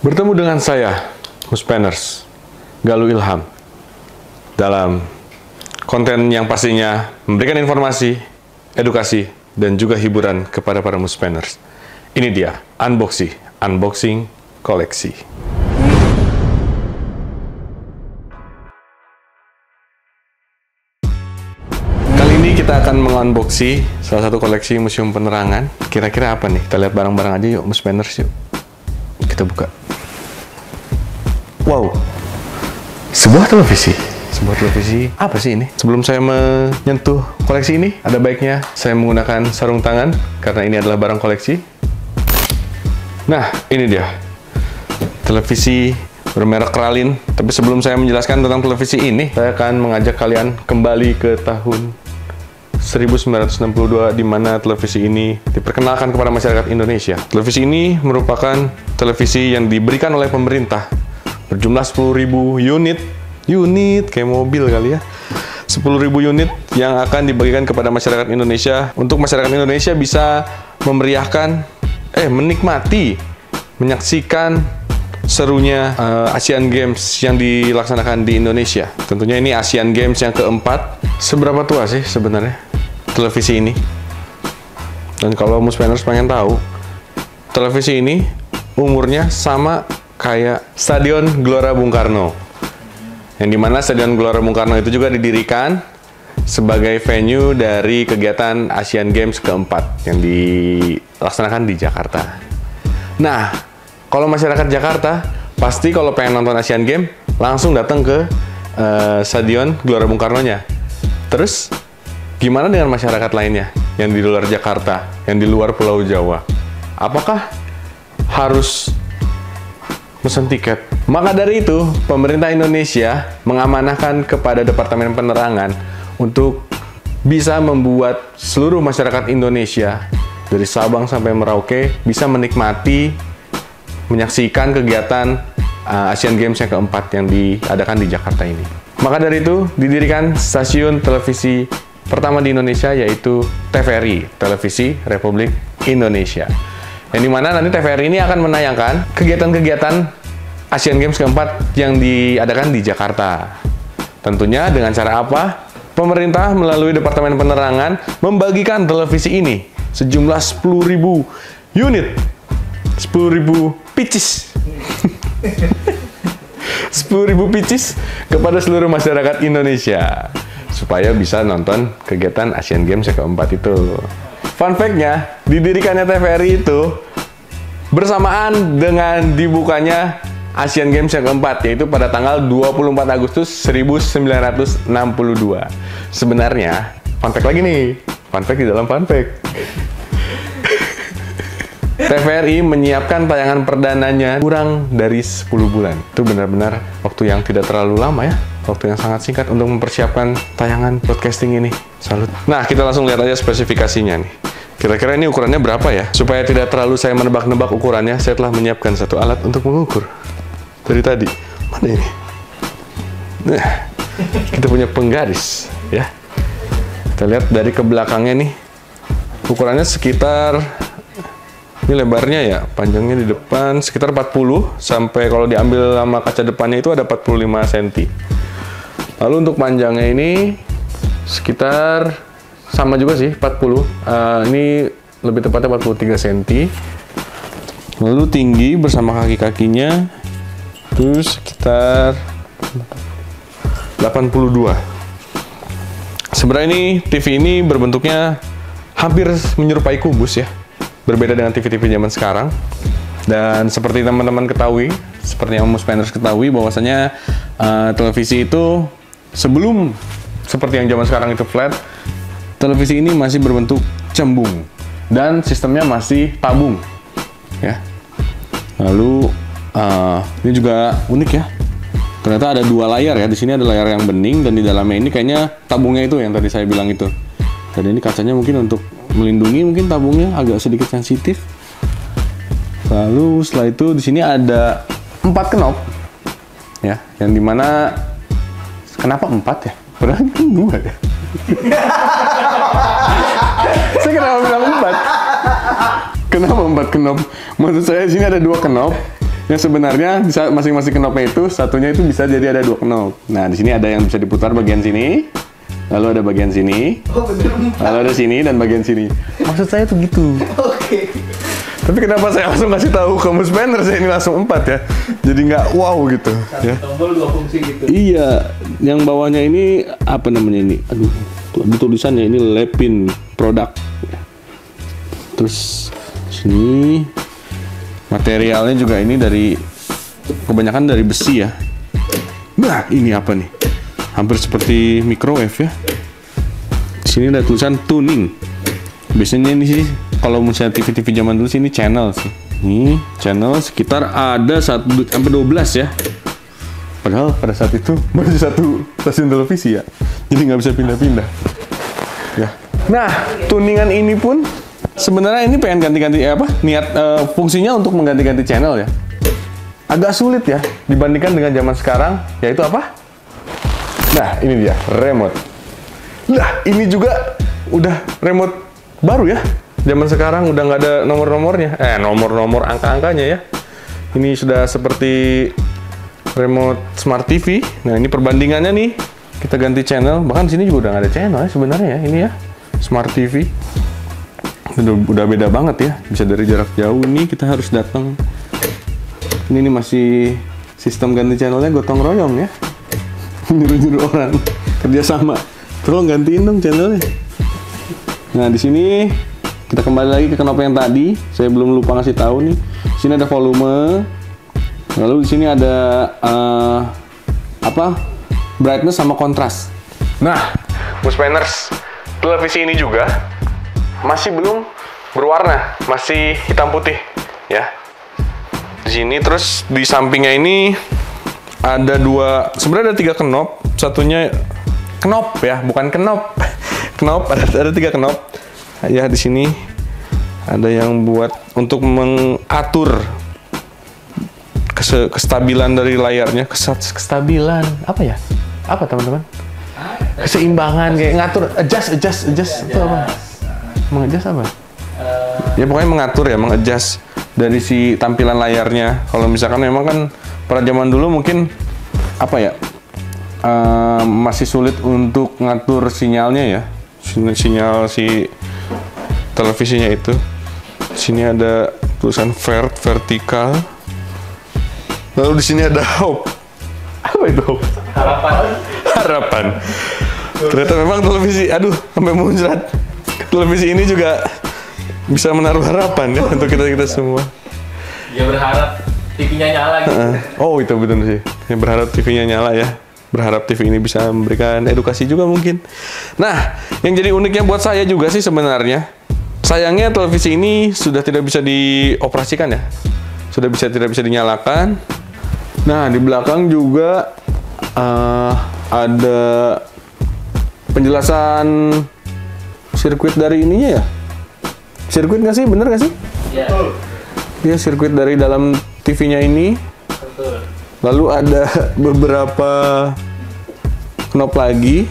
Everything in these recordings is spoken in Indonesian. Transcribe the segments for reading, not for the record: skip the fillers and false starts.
Bertemu dengan saya, Muspanners, Galuh Ilham, dalam konten yang pastinya memberikan informasi, edukasi, dan juga hiburan kepada para Muspanners. Ini dia, unboxing koleksi. Kali ini kita akan mengunboxing salah satu koleksi Museum Penerangan. Kira-kira apa nih? Kita lihat bareng-bareng aja yuk, Muspanners yuk. Kita buka. Wow, sebuah televisi. Sebuah televisi, apa sih ini? Sebelum saya menyentuh koleksi ini, ada baiknya saya menggunakan sarung tangan, karena ini adalah barang koleksi. Nah, ini dia. Televisi bermerek Kralin. Tapi sebelum saya menjelaskan tentang televisi ini, saya akan mengajak kalian kembali ke tahun 1962, di mana televisi ini diperkenalkan kepada masyarakat Indonesia. Televisi ini merupakan televisi yang diberikan oleh pemerintah, berjumlah 10.000 unit kayak mobil kali ya. 10.000 unit yang akan dibagikan kepada masyarakat Indonesia, untuk masyarakat Indonesia bisa memeriahkan, menikmati, menyaksikan serunya Asian Games yang dilaksanakan di Indonesia. Tentunya ini Asian Games yang keempat. Seberapa tua sih sebenarnya televisi ini? Dan kalau Muspanners pengen tahu, televisi ini umurnya sama kayak Stadion Gelora Bung Karno, yang dimana Stadion Gelora Bung Karno itu juga didirikan sebagai venue dari kegiatan Asian Games keempat yang dilaksanakan di Jakarta. Nah, kalau masyarakat Jakarta pasti kalau pengen nonton Asian Games langsung datang ke Stadion Gelora Bung Karno-nya. Terus gimana dengan masyarakat lainnya yang di luar Jakarta, yang di luar Pulau Jawa? Apakah harus pesan tiket? Maka dari itu, pemerintah Indonesia mengamanahkan kepada Departemen Penerangan untuk bisa membuat seluruh masyarakat Indonesia dari Sabang sampai Merauke bisa menikmati, menyaksikan kegiatan Asian Games yang keempat yang diadakan di Jakarta ini. Maka dari itu, didirikan stasiun televisi pertama di Indonesia, yaitu TVRI, Televisi Republik Indonesia. Yang dimana nanti TVRI ini akan menayangkan kegiatan-kegiatan Asian Games keempat yang diadakan di Jakarta. Tentunya dengan cara apa? Pemerintah melalui Departemen Penerangan membagikan televisi ini sejumlah 10.000 unit. 10.000 pieces. 10.000 pieces kepada seluruh masyarakat Indonesia supaya bisa nonton kegiatan Asian Games yang keempat itu. Fun fact-nya, didirikannya TVRI itu bersamaan dengan dibukanya Asian Games yang keempat, yaitu pada tanggal 24 Agustus 1962. Sebenarnya, fun fact lagi nih. Fun fact di dalam fun fact. TVRI menyiapkan tayangan perdananya kurang dari 10 bulan. Itu benar-benar waktu yang tidak terlalu lama ya. Waktu yang sangat singkat untuk mempersiapkan tayangan broadcasting ini. Salut. Nah, kita langsung lihat aja spesifikasinya nih. Kira-kira ini ukurannya berapa ya? Supaya tidak terlalu saya menebak-nebak ukurannya, saya telah menyiapkan satu alat untuk mengukur. Dari tadi. Mana ini? Nah, kita punya penggaris ya. Kita lihat dari ke belakangnya nih. Ukurannya sekitar, ini lebarnya ya, panjangnya di depan sekitar 40, sampai kalau diambil sama kaca depannya itu ada 45 cm. Lalu untuk panjangnya ini sekitar sama juga sih, 40. Ini lebih tepatnya 43 cm. Lalu tinggi bersama kaki-kakinya itu sekitar 82. Sebenarnya ini TV ini berbentuknya hampir menyerupai kubus ya. Berbeda dengan TV-TV zaman sekarang. Dan seperti teman-teman ketahui, seperti yang Muspanners ketahui, bahwasanya televisi itu sebelum seperti yang zaman sekarang itu flat, televisi ini masih berbentuk cembung dan sistemnya masih tabung ya. Lalu ini juga unik ya. Ternyata ada dua layar ya. Di sini ada layar yang bening, dan di dalamnya ini kayaknya tabungnya itu yang tadi saya bilang itu. Dan ini kacanya mungkin untuk melindungi, mungkin tabungnya agak sedikit sensitif. Lalu setelah itu di sini ada 4 knop ya, yang dimana kenapa 4 ya? Padahal kan 2 ya. Saya kenapa bilang 4? Kenapa 4 knop? Maksud saya di sini ada 2 knop Yang sebenarnya bisa masing-masing knopnya itu satunya itu bisa jadi ada 2 knop. Nah, di sini ada yang bisa diputar bagian sini, lalu ada bagian sini, lalu ada sini dan bagian sini. Maksud saya tuh gitu. Oke. Tapi kenapa saya langsung kasih tahu ke Mus Banner saya ini langsung 4 ya? Jadi nggak wow gitu. Ya. Tombol 2 fungsi gitu. Iya, yang bawahnya ini apa namanya ini? Aduh, ada tulisannya ini Lepin produk. Terus sini materialnya juga ini dari kebanyakan dari besi ya. Nah, ini apa nih? Hampir seperti microwave ya. Di sini ada tulisan tuning. Biasanya ini sih kalau misalnya TV-TV zaman dulu sih ini channel sih. Ini channel sekitar ada 1 sampai 12 ya. Padahal pada saat itu masih 1 stasiun televisi ya. Jadi nggak bisa pindah-pindah. Ya. Nah, tuningan ini pun sebenarnya ini pengen ganti-ganti niat fungsinya untuk mengganti-ganti channel ya. Agak sulit ya dibandingkan dengan zaman sekarang, yaitu apa? Nah, ini dia remote. Nah, ini juga udah remote baru ya. Zaman sekarang udah nggak ada nomor-nomornya, nomor-nomor angka-angkanya ya. Ini sudah seperti remote smart TV. Nah, ini perbandingannya nih. Kita ganti channel. Bahkan di sini juga udah nggak ada channel ya sebenarnya ya. Ini ya smart TV. Udah beda banget ya. Bisa dari jarak jauh nih kita harus datang. Ini masih sistem ganti channelnya gotong royong ya. Nyuruh-nyuruh orang kerjasama. Tolong gantiin dong channelnya. Nah, di sini kita kembali lagi ke knop yang tadi. Saya belum lupa ngasih tahu nih. Di sini ada volume. Lalu di sini ada brightness sama kontras. Nah, Mus Banners, televisi ini juga masih belum berwarna, masih hitam putih ya. Di sini terus di sampingnya ini ada sebenarnya ada 3 knop. Satunya knop ya, bukan knop. Knop ada 3 knop. Ya, di sini ada yang buat untuk mengatur kestabilan dari layarnya, kestabilan apa ya? Apa teman-teman? Keseimbangan kayak ngatur, adjust itu apa? Mengadjust apa? Ya pokoknya mengatur ya, mengadjust dari si tampilan layarnya. Kalau misalkan memang kan pada zaman dulu mungkin apa ya? Masih sulit untuk ngatur sinyalnya ya. Sinyal si televisinya itu. Sini ada tulisan vertikal. Lalu di sini ada hope. Apa itu hope? Harapan. Ternyata memang televisi, aduh, sampai muncrat. Televisi ini juga bisa menaruh harapan ya untuk kita semua. Ya berharap TV-nya nyala gitu. Oh, itu betul sih. Berharap TV-nya nyala ya. Berharap TV ini bisa memberikan edukasi juga mungkin. Nah, yang jadi uniknya buat saya juga sih sebenarnya, sayangnya televisi ini sudah tidak bisa dioperasikan ya. Tidak bisa dinyalakan. Nah, di belakang juga ada penjelasan sirkuit dari ininya ya. Sirkuit nggak sih? Bener nggak sih? Iya. Iya, sirkuit dari dalam TV-nya ini. Betul. Lalu ada beberapa knop lagi.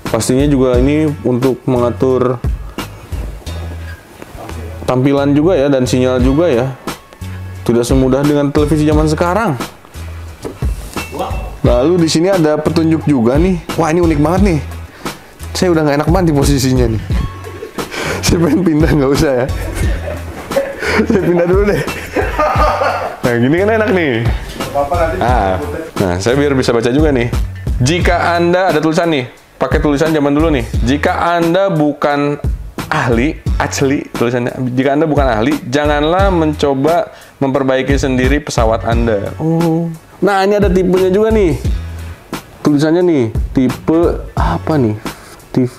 Pastinya juga ini untuk mengatur tampilan juga ya dan sinyal juga ya. Tidak semudah dengan televisi zaman sekarang. Lalu di sini ada petunjuk juga nih. Wah, ini unik banget nih. Saya udah nggak enak banget di posisinya nih. Saya pengen pindah, nggak usah ya. Saya pindah dulu deh. Nah, gini kan enak nih. Nah, saya biar bisa baca juga nih. Jika Anda ada tulisan nih, pakai tulisan zaman dulu nih. Jika Anda bukan ahli, tulisannya. Jika Anda bukan ahli, janganlah mencoba memperbaiki sendiri pesawat Anda. Oh. Nah, ini ada tipenya juga nih. Tulisannya nih, tipe apa nih?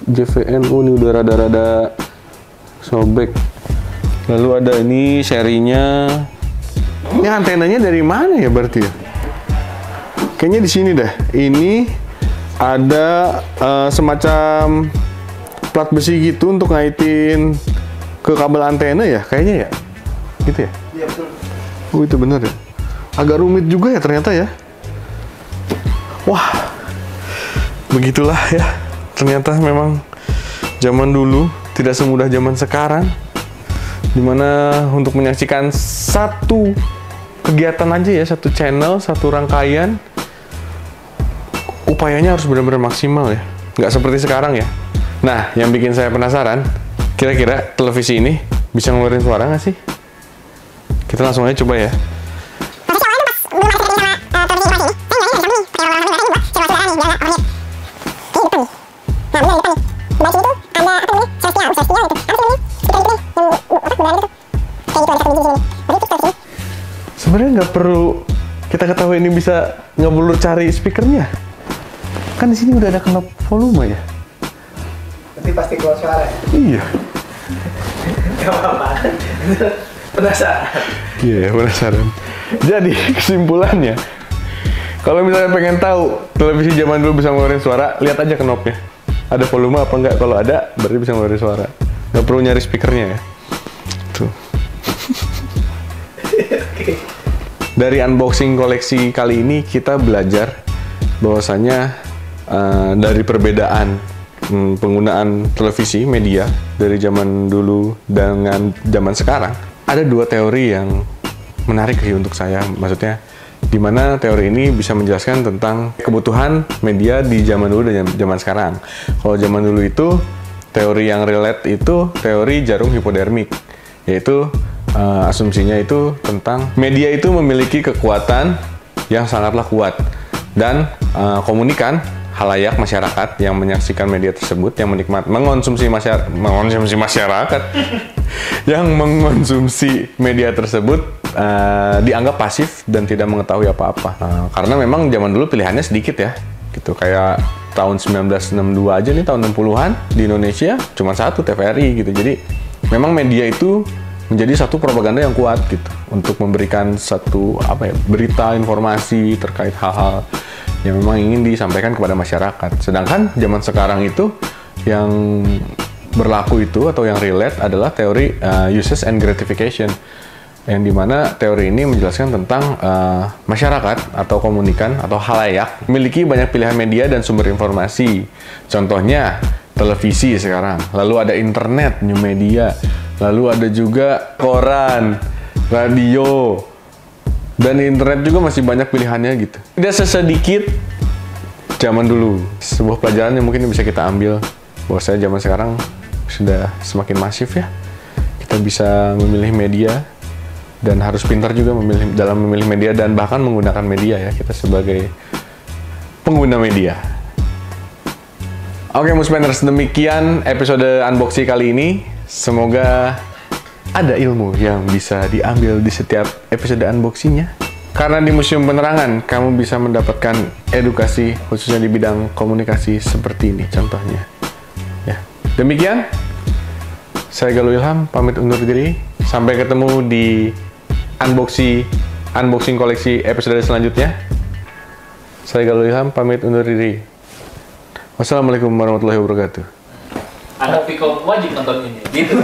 JVN. Oh, ini udah rada-rada sobek. Lalu ada ini serinya. Ini antenanya dari mana ya berarti ya? Kayaknya di sini dah. Ini ada semacam plat besi gitu untuk ngaitin ke kabel antena ya, kayaknya ya. Gitu ya? Iya, betul. Oh, itu bener ya. Agak rumit juga ya ternyata ya. Wah. Begitulah ya. Ternyata memang zaman dulu tidak semudah zaman sekarang. Dimana untuk menyaksikan satu kegiatan aja ya, satu channel, satu rangkaian, upayanya harus benar-benar maksimal ya. Nggak seperti sekarang ya. Nah, yang bikin saya penasaran, kira-kira televisi ini bisa ngeluarin suara nggak sih? Kita langsung aja coba ya. Sebenarnya nggak perlu kita ketahui ini bisa, nggak perlu cari speakernya. Kan di sini udah ada knop volume ya. Nanti pasti keluar suara ya? Iya. Gak apa-apa. Penasaran. Iya, penasaran. Jadi kesimpulannya, kalau misalnya pengen tahu televisi zaman dulu bisa ngeluarin suara, lihat aja knopnya. Ada volume apa enggak? Kalau ada, berarti bisa ngeluarin suara. Nggak perlu nyari speakernya ya. Tuh. Dari unboxing koleksi kali ini kita belajar bahwasanya dari perbedaan penggunaan televisi media dari zaman dulu dengan zaman sekarang, ada dua teori yang menarik sih untuk saya. Maksudnya, di mana teori ini bisa menjelaskan tentang kebutuhan media di zaman dulu dan zaman sekarang. Kalau zaman dulu itu, teori yang relate itu teori jarum hipodermik, yaitu asumsinya itu tentang media itu memiliki kekuatan yang sangatlah kuat dan komunikan halayak masyarakat yang menyaksikan media tersebut, yang mengonsumsi masyarakat yang mengonsumsi media tersebut dianggap pasif dan tidak mengetahui apa-apa. Karena memang zaman dulu pilihannya sedikit ya, gitu. Kayak tahun 1962 aja nih, tahun 60-an di Indonesia cuma satu, TVRI gitu. Jadi memang media itu menjadi satu propaganda yang kuat gitu untuk memberikan satu berita, informasi terkait hal-hal yang memang ingin disampaikan kepada masyarakat. Sedangkan zaman sekarang itu yang berlaku itu atau yang relate adalah teori uses and gratification, yang dimana teori ini menjelaskan tentang masyarakat atau komunikan atau halayak memiliki banyak pilihan media dan sumber informasi. Contohnya televisi sekarang, lalu ada internet, new media, lalu ada juga koran, radio, dan internet juga masih banyak pilihannya gitu. Tidak sesedikit zaman dulu. Sebuah pelajaran yang mungkin bisa kita ambil bahwasanya zaman sekarang sudah semakin masif ya. Kita bisa memilih media dan harus pintar juga dalam memilih media dan bahkan menggunakan media ya, kita sebagai pengguna media. Oke, Muspeners, demikian episode unboxing kali ini. Semoga ada ilmu yang bisa diambil di setiap episode unboxingnya. Karena di Museum Penerangan, kamu bisa mendapatkan edukasi khususnya di bidang komunikasi seperti ini contohnya. Ya, demikian. Saya Galuh Ilham, pamit undur diri. Sampai ketemu di unboxing koleksi episode selanjutnya. Saya Galuh Ilham, pamit undur diri. Wassalamualaikum warahmatullahi wabarakatuh. Anak Piko wajib nonton ini, gitu.